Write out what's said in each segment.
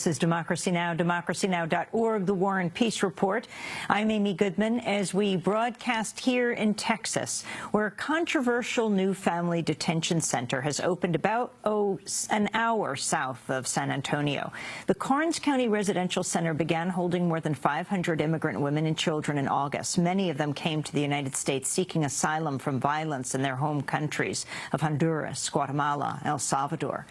This is Democracy Now!, democracynow.org, The War and Peace Report. I'm Amy Goodman as we broadcast here in Texas, where a controversial new family detention center has opened about, an hour south of San Antonio. The Karnes County Residential Center began holding more than 500 immigrant women and children in August. Many of them came to the United States seeking asylum from violence in their home countries of Honduras, Guatemala, El Salvador.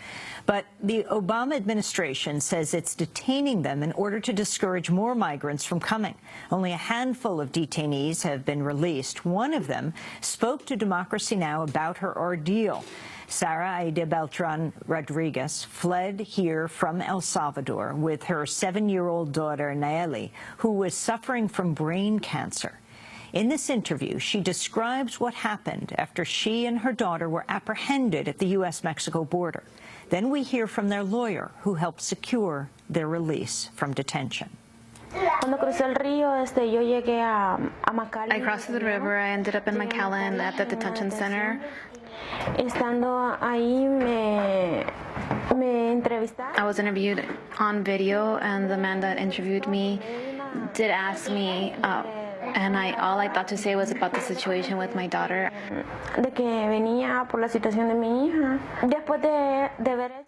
But the Obama administration says it's detaining them in order to discourage more migrants from coming. Only a handful of detainees have been released. One of them spoke to Democracy Now! About her ordeal. Sara Aida Beltran Rodriguez fled here from El Salvador with her 7-year-old daughter, Nayeli, who was suffering from brain cancer. In this interview, she describes what happened after she and her daughter were apprehended at the U.S.-Mexico border. Then we hear from their lawyer, who helped secure their release from detention. I crossed the river. I ended up in McAllen at the detention center. I was interviewed on video, and the man that interviewed me did ask me, and all I thought to say was about the situation with my daughter.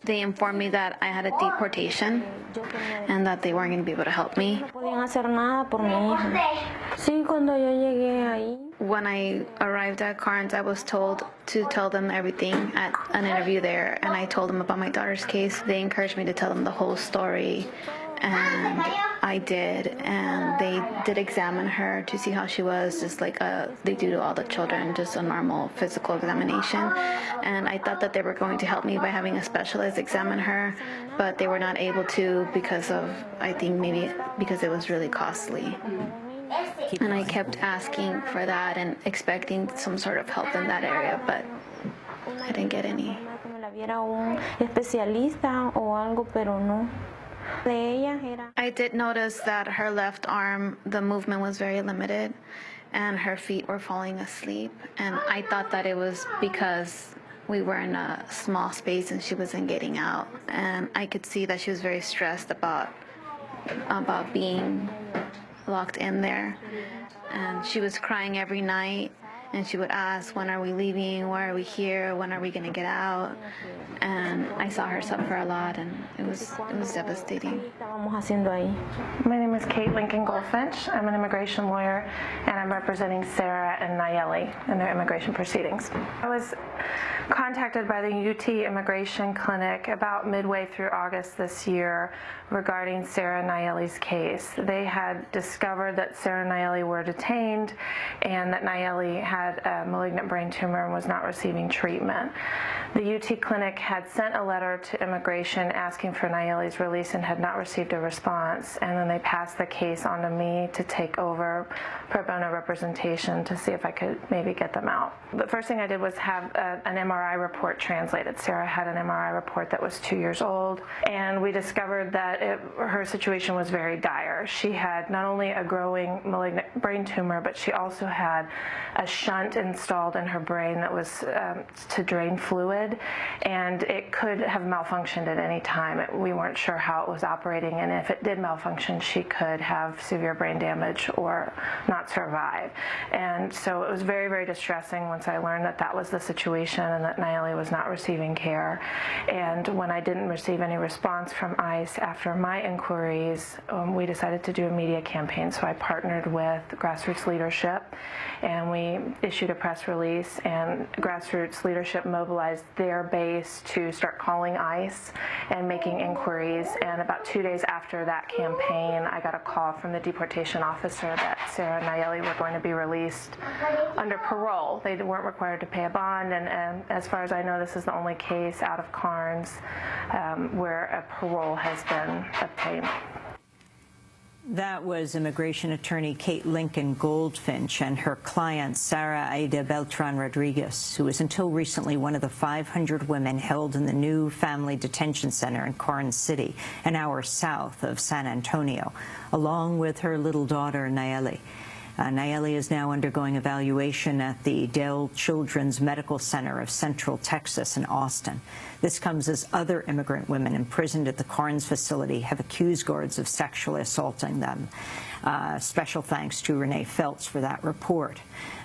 They informed me that I had a deportation and that they weren't going to be able to help me. When I arrived at Karnes, I was told to tell them everything at an interview there, and I told them about my daughter's case. They encouraged me to tell them the whole story, and I did, and they did examine her to see how she was, just like they do to all the children, just a normal physical examination. And I thought that they were going to help me by having a specialist examine her, but they were not able to because of, I think maybe because it was really costly. And I kept asking for that and expecting some sort of help in that area, but I didn't get any. I did notice that her left arm, the movement was very limited, and her feet were falling asleep. And I thought that it was because we were in a small space and she wasn't getting out. And I could see that she was very stressed about being locked in there. And she was crying every night. And she would ask, when are we leaving? Why are we here? When are we going to get out? And I saw her suffer a lot, and it was devastating. My name is Kate Lincoln Goldfinch. I'm an immigration lawyer, and I'm representing Sara and Nayeli in their immigration proceedings. I was contacted by the UT Immigration Clinic about midway through August this year regarding Sara and Nayeli's case. They had discovered that Sara and Nayeli were detained and that Nayeli had a malignant brain tumor and was not receiving treatment. The UT Clinic had sent a letter to immigration asking for Nayeli's release and had not received a response, and then they passed the case on to me to take over pro bono representation to see if I could maybe get them out. The first thing I did was have an MRI report translated. Sara had an MRI report that was 2 years old, and we discovered that her situation was very dire. She had not only a growing malignant brain tumor, but she also had a shunt installed in her brain that was to drain fluid, and it could have malfunctioned at any time. We weren't sure how it was operating, and if it did malfunction, she could have severe brain damage or not survive. And so it was very, very distressing once I learned that that was the situation and that Nayeli was not receiving care. And when I didn't receive any response from ICE after my inquiries, we decided to do a media campaign. So I partnered with Grassroots Leadership, and we issued a press release, and Grassroots Leadership mobilized their base to start calling ICE and making inquiries. And about 2 days after that campaign, I got a call from the deportation officer that Sara and Nayeli were going to be released under parole. They weren't required to pay a bond, and as far as I know, this is the only case out of Karnes where a parole has been obtained. That was immigration attorney Kate Lincoln Goldfinch and her client Sara Aida Beltran Rodriguez, who was until recently one of the 500 women held in the new family detention center in Karnes City, an hour south of San Antonio, along with her little daughter Nayeli. Nayeli is now undergoing evaluation at the Dell Children's Medical Center of Central Texas in Austin. This comes as other immigrant women imprisoned at the Carnes facility have accused guards of sexually assaulting them. Special thanks to Renee Feltz for that report.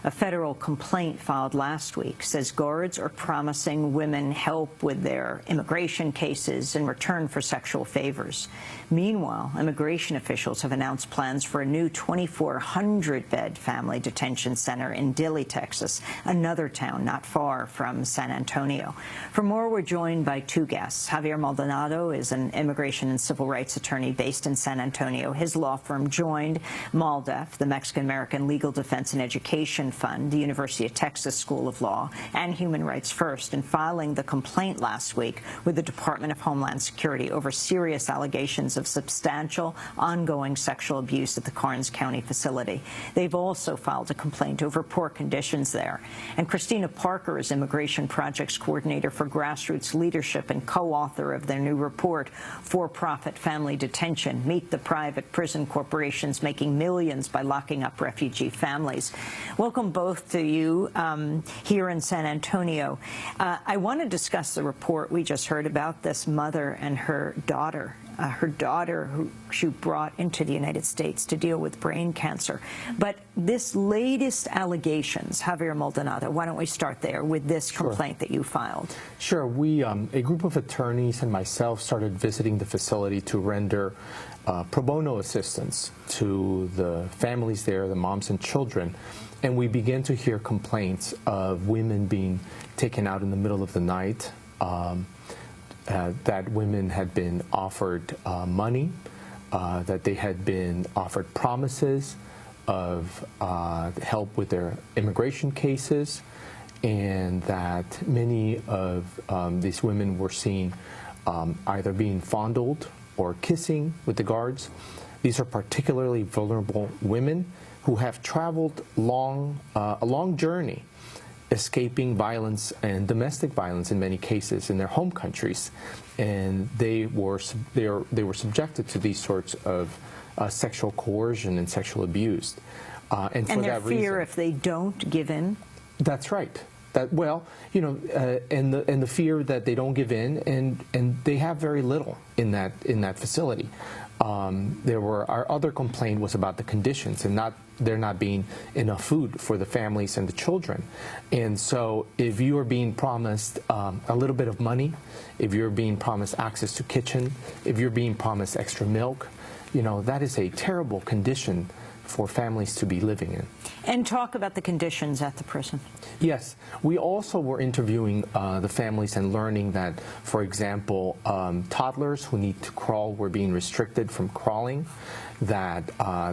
A federal complaint filed last week says guards are promising women help with their immigration cases in return for sexual favors. Meanwhile, immigration officials have announced plans for a new 2,400-bed family detention center in Dilley, Texas, another town not far from San Antonio. For more, we're joined by two guests. Javier Maldonado is an immigration and civil rights attorney based in San Antonio. His law firm joined MALDEF, the Mexican-American Legal Defense and Education Fund, the University of Texas School of Law, and Human Rights First in filing the complaint last week with the Department of Homeland Security over serious allegations of substantial, ongoing sexual abuse at the Karnes County facility. They've also filed a complaint over poor conditions there. And Christina Parker is Immigration Projects Coordinator for Grassroots Leadership and co-author of their new report, For-Profit Family Detention, Meet the Private Prison Corporations Making Millions by Locking Up Refugee Families. Welcome both to you here in San Antonio. I want to discuss the report we just heard about, this mother and her daughter who she brought into the United States to deal with brain cancer. But this latest allegations, Javier Maldonado, why don't we start there with this complaint that you filed? Sure. We, a group of attorneys and myself started visiting the facility to render pro bono assistance to the families there, the moms and children. And we began to hear complaints of women being taken out in the middle of the night, that women had been offered money, that they had been offered promises of help with their immigration cases, and that many of these women were seen either being fondled or kissing with the guards. These are particularly vulnerable women who have traveled a long journey, escaping violence and domestic violence in many cases in their home countries, and they were subjected to these sorts of sexual coercion and sexual abuse, and for their that reason, fear if they don't give in. That's right. That, well, you know, and the fear that they don't give in, and they have very little in that facility. Our other complaint was about the conditions and there not being enough food for the families and the children. And so if you are being promised a little bit of money, if you're being promised access to kitchen, if you're being promised extra milk, you know, that is a terrible condition for families to be living in. And talk about the conditions at the prison. Yes. We also were interviewing the families and learning that, for example, toddlers who need to crawl were being restricted from crawling, that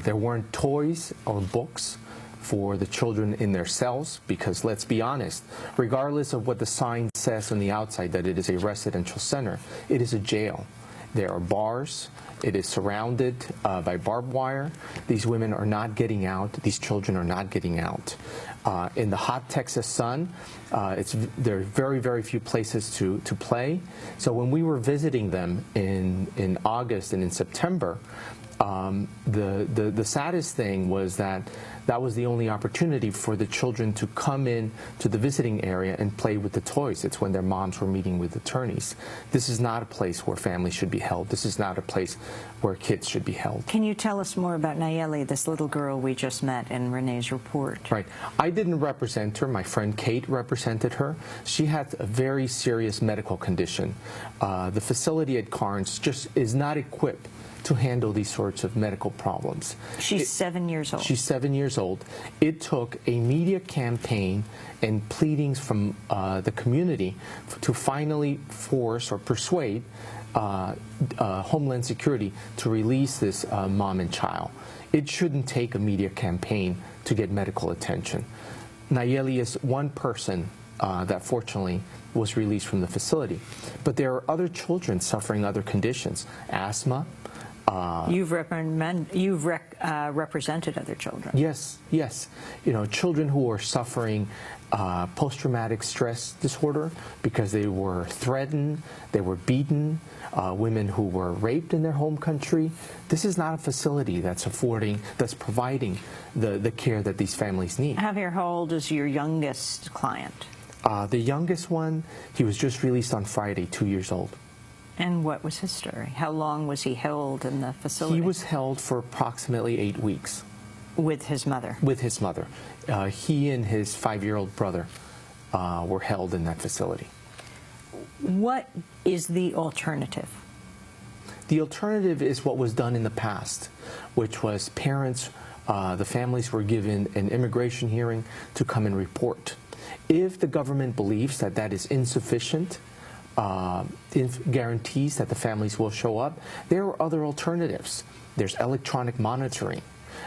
there weren't toys or books for the children in their cells, because let's be honest, regardless of what the sign says on the outside that it is a residential center, it is a jail. There are bars. It is surrounded by barbed wire. These women are not getting out. These children are not getting out. In the hot Texas sun, there are very, very few places to play. So when we were visiting them in August and in September, the saddest thing was that was the only opportunity for the children to come in to the visiting area and play with the toys. It's when their moms were meeting with attorneys. This is not a place where families should be held. This is not a place where kids should be held. Can you tell us more about Nayeli, this little girl we just met in Renee's report? Right. I didn't represent her. My friend Kate represented her. She had a very serious medical condition. The facility at Karnes just is not equipped to handle these sorts of medical problems. She's 7 years old. She's 7 years old. It took a media campaign and pleadings from the community to finally force or persuade Homeland Security to release this mom and child. It shouldn't take a media campaign to get medical attention. Nayeli is one person that fortunately was released from the facility. But there are other children suffering other conditions, asthma, You've represented other children. Yes, yes. Children who are suffering post-traumatic stress disorder because they were threatened, they were beaten, women who were raped in their home country. This is not a facility that's providing the care that these families need. Javier, how old is your youngest client? The youngest one, he was just released on Friday, 2 years old. And what was his story? How long was he held in the facility? He was held for approximately 8 weeks. With his mother? With his mother. He and his 5-year-old brother were held in that facility. What is the alternative? The alternative is what was done in the past, which was parents, the families were given an immigration hearing to come and report. If the government believes that that is insufficient, guarantees that the families will show up, there are other alternatives. There's electronic monitoring.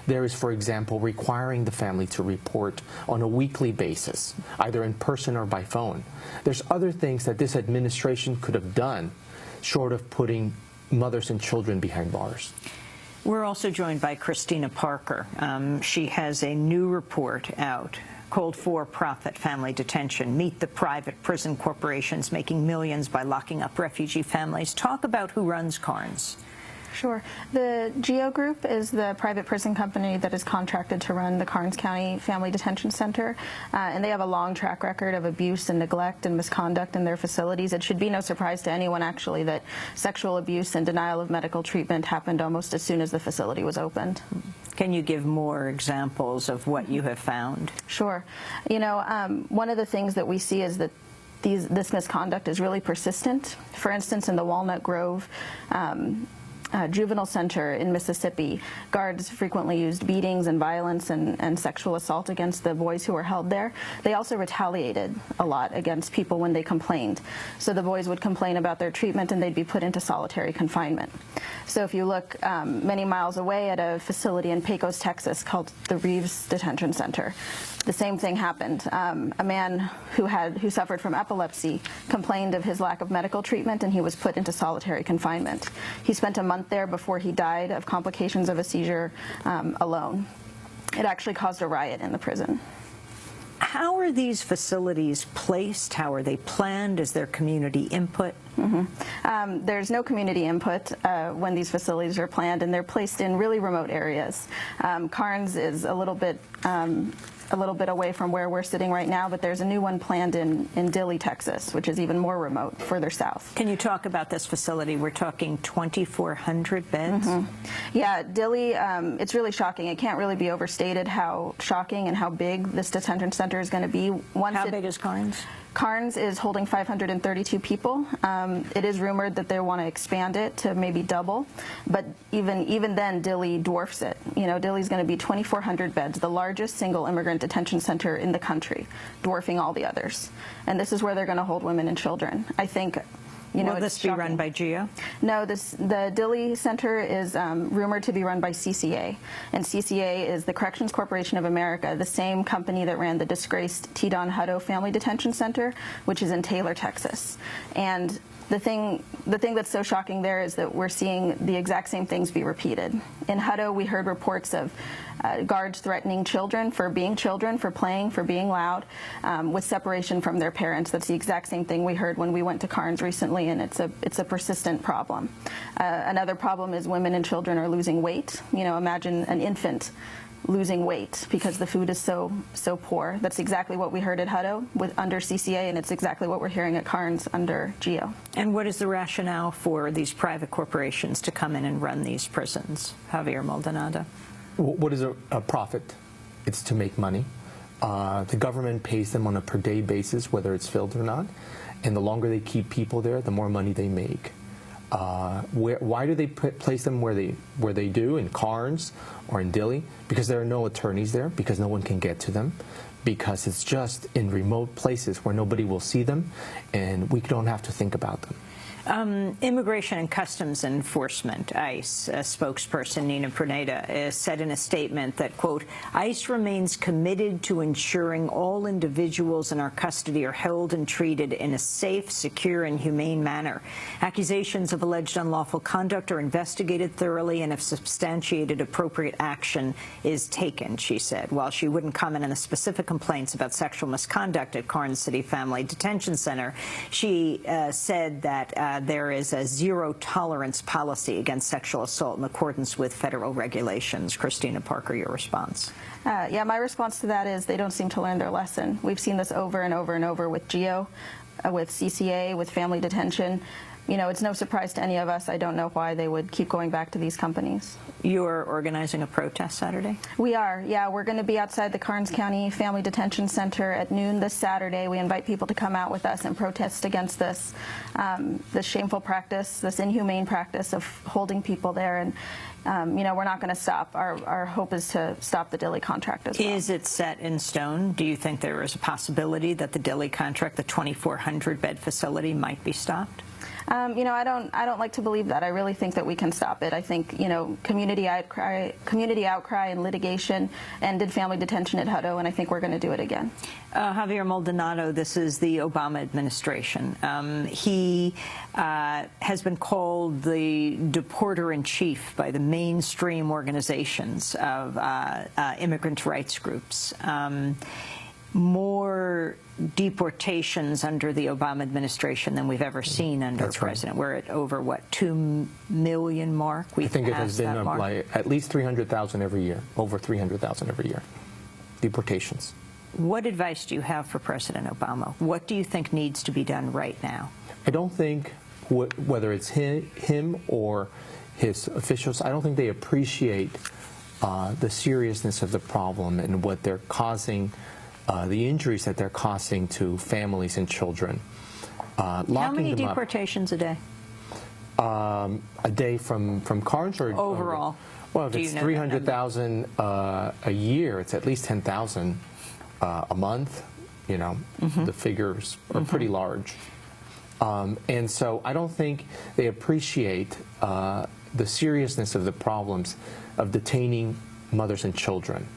There is, for example, requiring the family to report on a weekly basis, either in person or by phone. There's other things that this administration could have done, short of putting mothers and children behind bars. We're also joined by Christina Parker. She has a new report out called For-Profit Family Detention, Meet the Private Prison Corporations Making Millions by Locking Up Refugee Families. Talk about who runs Carnes. Sure. The GEO Group is the private prison company that is contracted to run the Karnes County Family Detention Center, and they have a long track record of abuse and neglect and misconduct in their facilities. It should be no surprise to anyone, actually, that sexual abuse and denial of medical treatment happened almost as soon as the facility was opened. Can you give more examples of what you have found? Sure. One of the things that we see is that this misconduct is really persistent. For instance, in the Walnut Grove Juvenile Center in Mississippi, guards frequently used beatings and violence and sexual assault against the boys who were held there. They also retaliated a lot against people when they complained. So the boys would complain about their treatment and they'd be put into solitary confinement. So if you look many miles away at a facility in Pecos, Texas called the Reeves Detention Center, the same thing happened. A man who suffered from epilepsy complained of his lack of medical treatment, and he was put into solitary confinement. He spent a month there before he died of complications of a seizure alone. It actually caused a riot in the prison. How are these facilities placed? How are they planned? Is there community input? There's no community input when these facilities are planned, and they're placed in really remote areas. Karnes is a little bit away from where we're sitting right now, but there's a new one planned in Dilley, Texas, which is even more remote, further south. Can you talk about this facility? We're talking 2,400 beds? Yeah, Dilley, it's really shocking. It can't really be overstated how shocking and how big this detention center is going to be. How big is Karnes? Karnes is holding 532 people. It is rumored that they want to expand it to maybe double, but even then, Dilley dwarfs it. Dilley's going to be 2,400 beds, the largest single immigrant detention center in the country, dwarfing all the others. And this is where they're going to hold women and children. I think. Will this be run by GEO? No, the Dilley Center is rumored to be run by CCA, and CCA is the Corrections Corporation of America, the same company that ran the disgraced T. Don Hutto Family Detention Center, which is in Taylor, Texas. And the thing that's so shocking there is that we're seeing the exact same things be repeated. In Hutto, we heard reports of guards threatening children, for playing, for being loud, with separation from their parents. That's the exact same thing we heard when we went to Karnes recently, and it's a persistent problem. Another problem is women and children are losing weight. Imagine an infant losing weight because the food is so poor. That's exactly what we heard at Hutto under CCA, and it's exactly what we're hearing at Karnes under GEO. And what is the rationale for these private corporations to come in and run these prisons? Javier Maldonado. What is a profit? It's to make money. The government pays them on a per-day basis, whether it's filled or not, and the longer they keep people there, the more money they make. Why do they place them where they do, in Karnes or in Dilley? Because there are no attorneys there, because no one can get to them, because it's just in remote places where nobody will see them, and we don't have to think about them. Immigration and Customs Enforcement, ICE, spokesperson Nina Pruneda said in a statement that, quote, ICE remains committed to ensuring all individuals in our custody are held and treated in a safe, secure, and humane manner. Accusations of alleged unlawful conduct are investigated thoroughly, and if substantiated, appropriate action is taken, she said. While she wouldn't comment on the specific complaints about sexual misconduct at Karnes City Family Detention Center, she said that there is a zero-tolerance policy against sexual assault in accordance with federal regulations. Christina Parker, your response. Yeah, my response to that is they don't seem to learn their lesson. We've seen this over and over and over with GEO, with CCA, with family detention. You know, it's no surprise to any of us. I don't know why they would keep going back to these companies. You're organizing a protest Saturday? We are, yeah. We're going to be outside the Karnes County Family Detention Center at noon this Saturday. We invite people to come out with us and protest against this shameful practice, this inhumane practice of holding people there. And, you know, we're not going to stop. Our hope is to stop the Dilley contract as well. Is it set in stone? Do you think there is a possibility that the Dilley contract, the 2,400-bed facility, might be stopped? You know, I don't like to believe that. I really think that we can stop it. I think, you know, community outcry and litigation ended family detention at Hutto, and I think we're going to do it again. Javier Maldonado, this is the Obama administration. He has been called the deporter-in-chief by the mainstream organizations of immigrant rights groups. More deportations under the Obama administration than we've ever seen under a president. Right. We're at over, what, 2 million mark? I think it has been like at least 300,000 every year, over 300,000 every year, deportations. What advice do you have for President Obama? What do you think needs to be done right now? I don't think, whether it's him or his officials, I don't think they appreciate the seriousness of the problem and what they're causing, the injuries that they're causing to families and children. How many deportations a day? A day from Karnes or overall? Well, if it's 300,000 a year, it's at least 10,000 a month. You know, the figures are pretty large. And so I don't think they appreciate the seriousness of the problems of detaining mothers and children.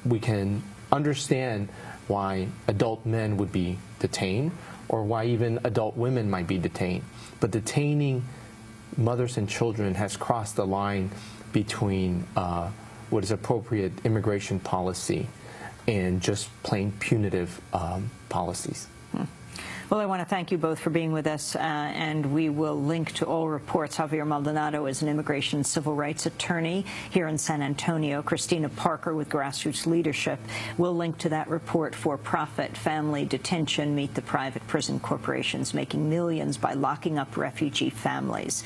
We can understand why adult men would be detained or why even adult women might be detained. But detaining mothers and children has crossed the line between what is appropriate immigration policy and just plain punitive policies. Well, I want to thank you both for being with us, and we will link to all reports. Javier Maldonado is an immigration civil rights attorney here in San Antonio. Christina Parker with Grassroots Leadership will link to that report. For-profit family detention meet the private prison corporations making millions by locking up refugee families.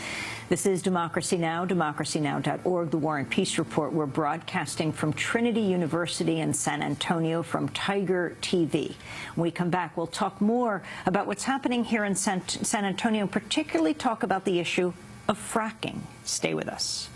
This is Democracy Now!, democracynow.org, the War and Peace Report. We're broadcasting from Trinity University in San Antonio from Tiger TV. When we come back, we'll talk more about what's happening here in San Antonio, particularly talk about the issue of fracking. Stay with us.